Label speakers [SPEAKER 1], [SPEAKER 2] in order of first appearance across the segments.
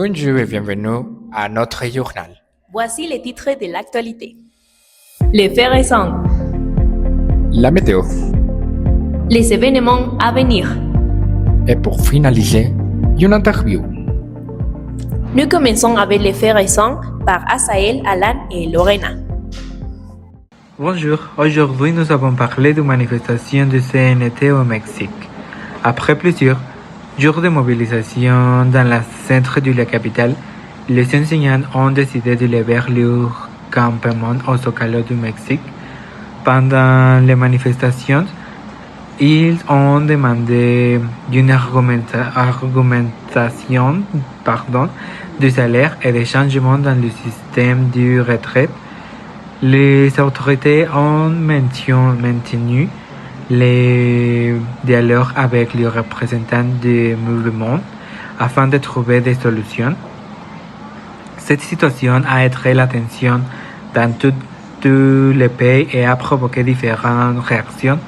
[SPEAKER 1] Bonjour et bienvenue à notre journal.
[SPEAKER 2] Voici les titres de l'actualité. Les faits récents.
[SPEAKER 1] La météo.
[SPEAKER 2] Les événements à venir.
[SPEAKER 1] Et pour finaliser, une interview.
[SPEAKER 2] Nous commençons avec les faits récents par Asael, Alan et Lorena.
[SPEAKER 3] Bonjour, aujourd'hui nous avons parlé de manifestations du CNT au Mexique. Après plusieurs jours de mobilisation dans le centre de la capitale, les enseignants ont décidé de lever leur campement au Zócalo du Mexique. Pendant les manifestations, ils ont demandé une argumentation du salaire et des changements dans le système de retraite. Les autorités ont maintenu les dialogues avec les représentants du mouvement afin de trouver des solutions. Cette situation a attiré l'attention dans tout le pays et a provoqué différentes réactions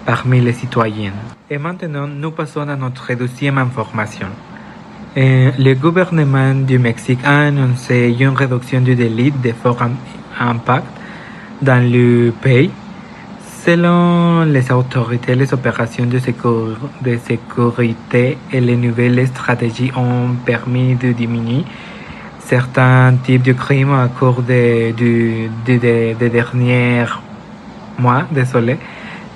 [SPEAKER 3] parmi les citoyens. Et maintenant, nous passons à notre deuxième information. Le gouvernement du Mexique a annoncé une réduction du délit de fort impact dans le pays. Selon les autorités, les opérations de sécurité et les nouvelles stratégies ont permis de diminuer certains types de crimes au cours des derniers mois.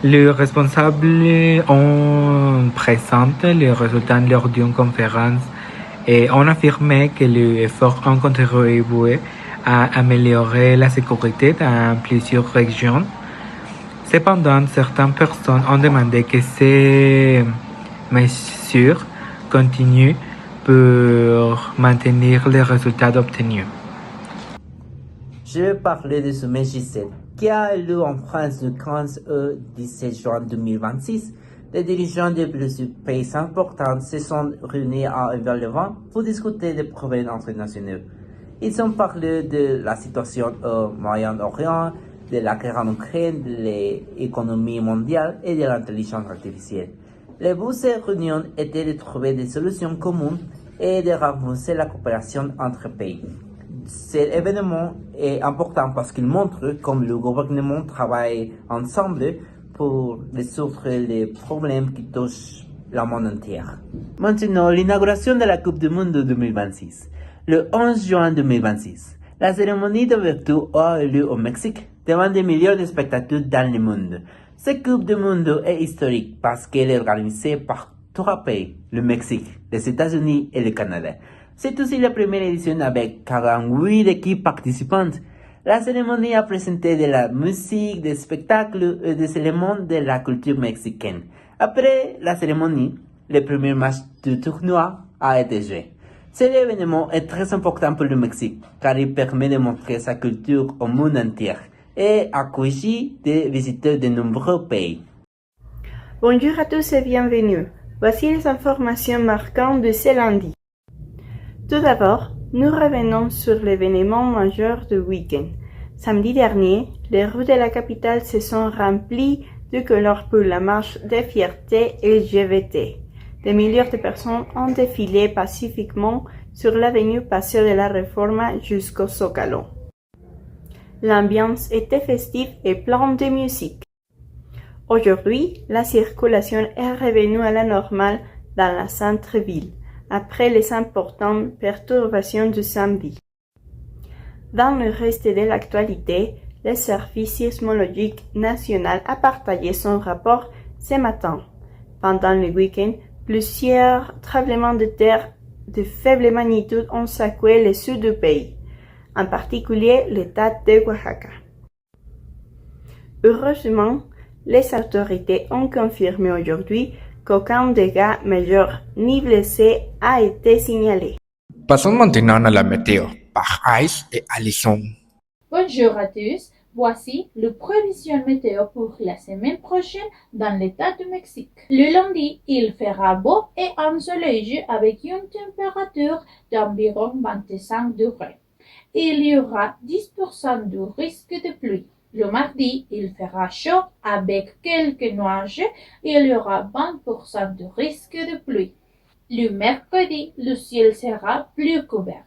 [SPEAKER 3] Les responsables ont présenté les résultats lors d'une conférence et ont affirmé que les efforts ont contribué à améliorer la sécurité dans plusieurs régions. Cependant, certaines personnes ont demandé que ces mesures continuent pour maintenir les résultats obtenus.
[SPEAKER 4] Je vais parler de ce J7 qui a eu lieu en France du 15 au 17 juin 2026. Les dirigeants de plusieurs pays importants se sont réunis à Levant pour discuter des problèmes internationaux. Ils ont parlé de la situation au Moyen-Orient, de la guerre en Ukraine, de l'économie mondiale et de l'intelligence artificielle. Le but de ces réunions était de trouver des solutions communes et de renforcer la coopération entre pays. Cet événement est important parce qu'il montre comment le gouvernement travaille ensemble pour résoudre les problèmes qui touchent le monde entier. Maintenant, l'inauguration de la Coupe du Monde 2026. Le 11 juin 2026, la cérémonie d'ouverture a eu lieu au Mexique devant des millions de spectateurs dans le monde. Cette Coupe du Monde est historique parce qu'elle est organisée par 3 pays, le Mexique, les États-Unis et le Canada. C'est aussi la première édition avec 48 équipes participantes. La cérémonie a présenté de la musique, des spectacles et des éléments de la culture mexicaine. Après la cérémonie, le premier match du tournoi a été joué. Cet événement est très important pour le Mexique car il permet de montrer sa culture au monde entier et accueillir des visiteurs de nombreux pays.
[SPEAKER 5] Bonjour à tous et bienvenue. Voici les informations marquantes de ce lundi. Tout d'abord, nous revenons sur l'événement majeur du week-end. Samedi dernier, les rues de la capitale se sont remplies de couleurs pour la marche de fierté LGBT. Des milliers de personnes ont défilé pacifiquement sur l'avenue Paseo de la Reforma jusqu'au Zócalo. L'ambiance était festive et pleine de musique. Aujourd'hui, la circulation est revenue à la normale dans la centre-ville, après les importantes perturbations du samedi. Dans le reste de l'actualité, le Service sismologique national a partagé son rapport ce matin. Pendant le week-end, plusieurs tremblements de terre de faible magnitude ont secoué le sud du pays, en particulier l'État de Oaxaca. Heureusement, les autorités ont confirmé aujourd'hui qu'aucun dégât majeur ni blessé a été signalé.
[SPEAKER 1] Passons maintenant à la météo par Ice et Alison.
[SPEAKER 6] Bonjour à tous, voici le prévision météo pour la semaine prochaine dans l'État du Mexique. Le lundi, il fera beau et ensoleillé avec une température d'environ 25 degrés. Il y aura 10% de risque de pluie. Le mardi, il fera chaud avec quelques nuages et il y aura 20% de risque de pluie. Le mercredi, le ciel sera plus couvert.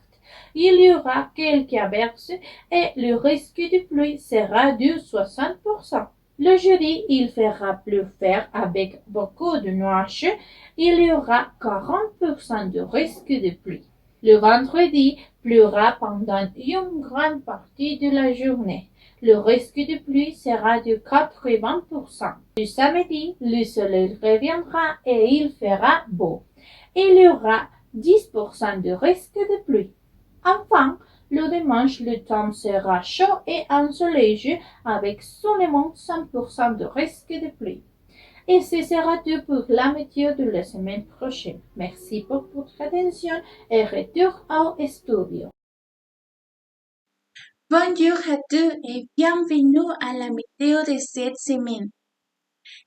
[SPEAKER 6] Il y aura quelques averses et le risque de pluie sera de 60%. Le jeudi, il fera plus faire avec beaucoup de nuages. Il y aura 40% de risque de pluie. Le vendredi pleura pendant une grande partie de la journée. Le risque de pluie sera de 80%. Le samedi, le soleil reviendra et il fera beau. Il y aura 10% de risque de pluie. Enfin, le dimanche, le temps sera chaud et ensoleillé avec seulement 5% de risque de pluie. Et ce sera tout pour la météo de la semaine prochaine. Merci pour votre attention et retour au studio.
[SPEAKER 7] Bonjour à tous et bienvenue à la météo de cette semaine.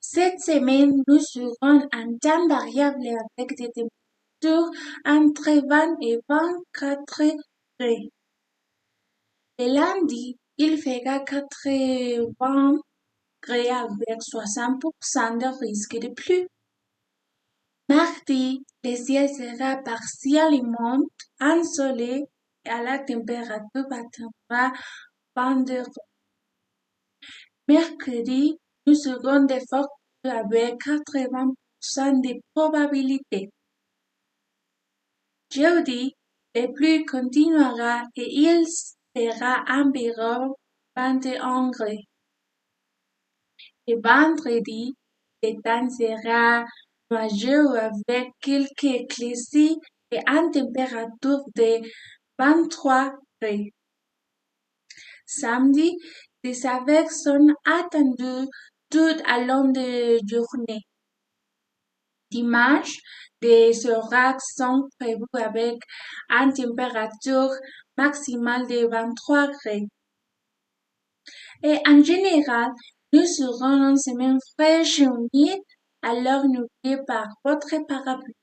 [SPEAKER 7] Cette semaine, nous serons en temps variable avec des températures entre 20 et 24 degrés. Le lundi, il fera 80 degrés avec 60% de risque de pluie. Mardi, le ciel sera partiellement ensoleillé et la température atteindra 20 degrés. Mercredi, nous serons de fortes pluies avec 80% de probabilité. Jeudi, la pluie continuera et il fera environ 21 degrés. Et vendredi, le temps sera nuageux avec quelques éclaircies et une température de 23 degrés. Samedi, des averses sont attendues tout au long de la journée. Dimanche, des orages sont prévus avec une température maximale de 23 degrés. Et en général, nous serons une semaine fraîche et humide, alors n'oubliez pas votre parapluie.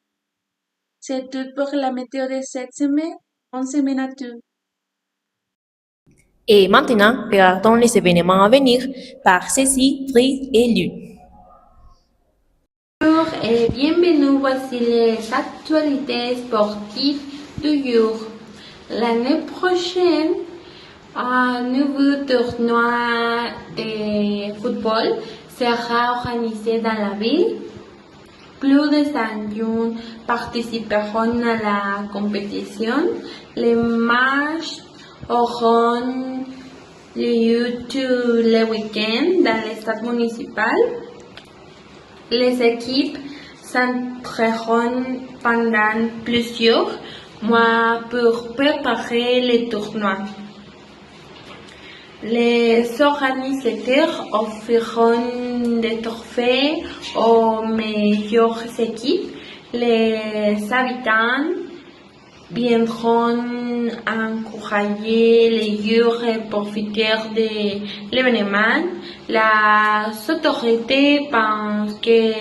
[SPEAKER 7] C'est tout pour la météo de cette semaine. Bonne semaine à tous.
[SPEAKER 2] Et maintenant, regardons les événements à venir par Cécile, Dries et Lu.
[SPEAKER 8] Bonjour et bienvenue, voici les actualités sportives du jour. L'année prochaine, un nouveau tournoi de football sera organisé dans la ville. Plus de 100 jeunes participeront à la compétition. Les matchs auront lieu tous les week-ends dans le stade municipal. Les équipes s'entraîneront pendant plusieurs mois pour préparer le tournoi. Les organisateurs offriront des trophées aux meilleures équipes. Les habitants viendront encourager les joueurs et profiteurs de l'événement. Les autorités pensent que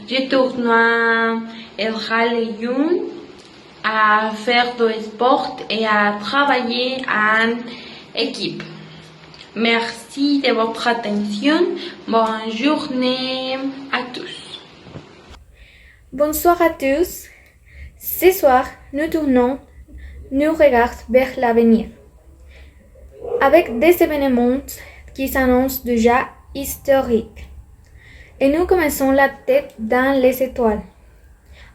[SPEAKER 8] ce tournoi aidera les jeunes à faire du sport et à travailler en équipe. Merci de votre attention. Bonne journée à tous.
[SPEAKER 9] Bonsoir à tous. Ce soir, nous tournons nos regards vers l'avenir, avec des événements qui s'annoncent déjà historiques. Et nous commençons la tête dans les étoiles.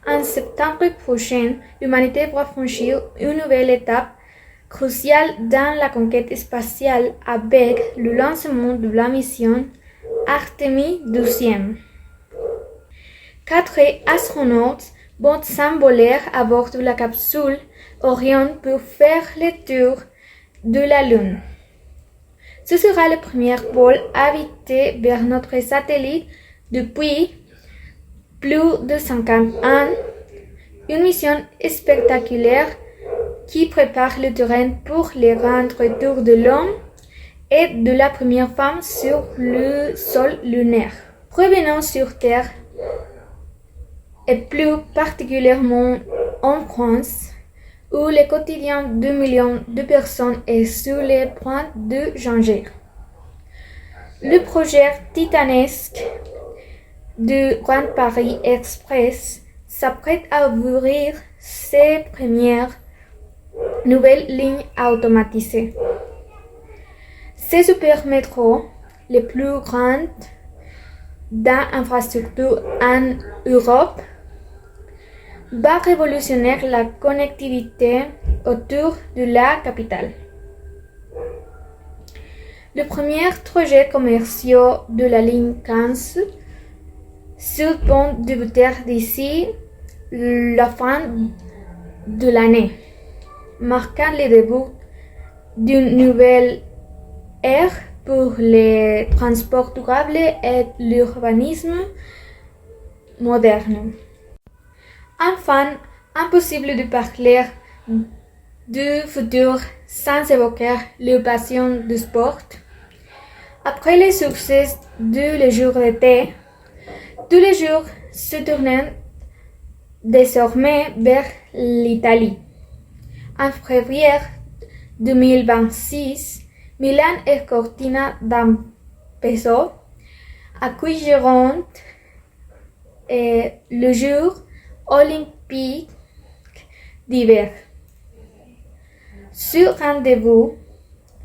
[SPEAKER 9] En septembre prochain, l'humanité va franchir une nouvelle étape cruciale dans la conquête spatiale avec le lancement de la mission Artemis 12. 4 astronautes vont s'envoler à bord de la capsule Orion pour faire le tour de la Lune. Ce sera le premier vol habité vers notre satellite depuis plus de 50 ans. Une mission spectaculaire qui prépare le terrain pour le grand retour de l'homme et de la première femme sur le sol lunaire. Revenons sur Terre, et plus particulièrement en France, où le quotidien de millions de personnes est sur le point de changer. Le projet titanesque du Grand Paris Express s'apprête à ouvrir ses premières nouvelles lignes automatisées. Ces supermétros, les plus grandes d'infrastructures en Europe, va révolutionner la connectivité autour de la capitale. Le premier trajet commercial de la ligne 15 Sud-Pont débutera d'ici la fin de l'année, marquant le début d'une nouvelle ère pour les transports durables et l'urbanisme moderne. Enfin, impossible de parler du futur sans évoquer les passions du sport. Après les succès de jours d'été, tous les jours se tournent désormais vers l'Italie. En février 2026, Milan et Cortina d'Ampezzo accueilleront le jour olympique d'hiver. Ce rendez-vous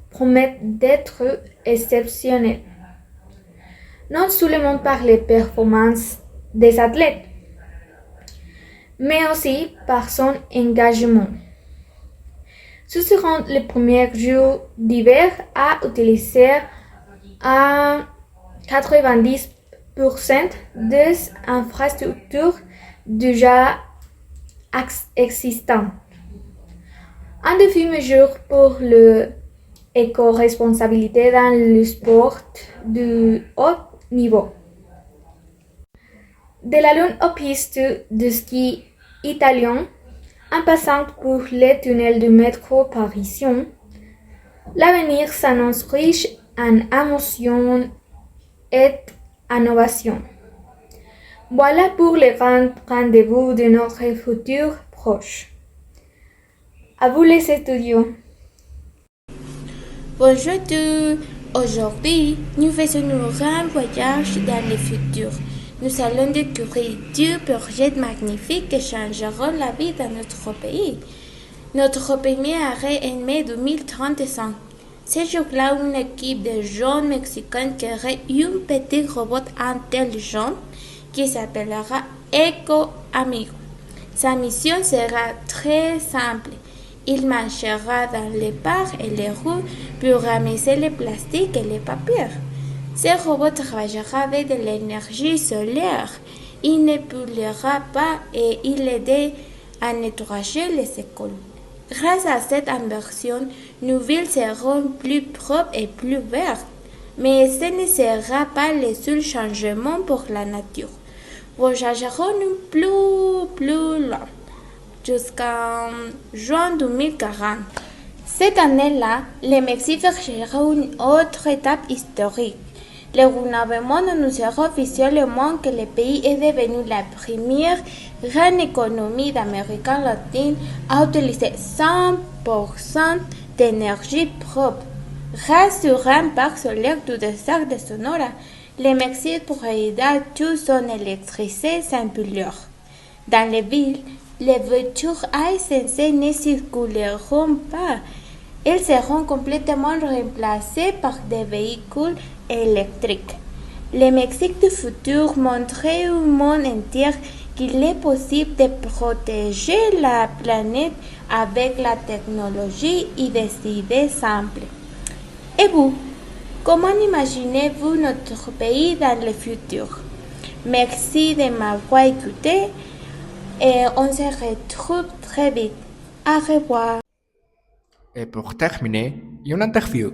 [SPEAKER 9] promet d'être exceptionnel, non seulement par les performances des athlètes, mais aussi par son engagement. Ce seront les premiers jours d'hiver à utiliser à 90% des infrastructures déjà existantes. Un défi majeur pour l'éco-responsabilité dans le sport de haut niveau. De la Lune aux pistes de ski italiens, en passant pour les tunnels du métro parisien, l'avenir s'annonce riche en émotions et innovations. Voilà pour les grands rendez-vous de notre futur proche. À vous les étudiants.
[SPEAKER 8] Bonjour à tous. Aujourd'hui, nous faisons un grand voyage dans le futur. Nous allons découvrir deux projets magnifiques qui changeront la vie de notre pays. Notre premier arrêt est mai 2035. Ce jour-là, une équipe de jeunes Mexicains crée un petit robot intelligent qui s'appellera Eco Amigo. Sa mission sera très simple. Il marchera dans les parcs et les rues pour ramasser les plastiques et les papiers. Ce robot travaillera avec de l'énergie solaire. Il ne polluera pas et il aidera à nettoyer les écoles. Grâce à cette inversion, nos villes seront plus propres et plus vertes. Mais ce ne sera pas le seul changement pour la nature. Voyagerons plus loin, jusqu'en juin 2040. Cette année-là, le Mexique franchira une autre étape historique. Le gouvernement annoncera officiellement que le pays est devenu la première grande économie d'Amérique latine à utiliser 100% d'énergie propre. Grâce au grand parc solaire du désert de Sonora, le Mexique produira toute son électricité sans polluer. Dans les villes, les voitures à essence ne circuleront pas. Elles seront complètement remplacées par des véhicules électriques. Le Mexique du futur montrerait au monde entier qu'il est possible de protéger la planète avec la technologie et des idées simples. Et vous, comment imaginez-vous notre pays dans le futur? Merci de m'avoir écouté et on se retrouve très vite. Au revoir.
[SPEAKER 1] Et pour terminer, une interview.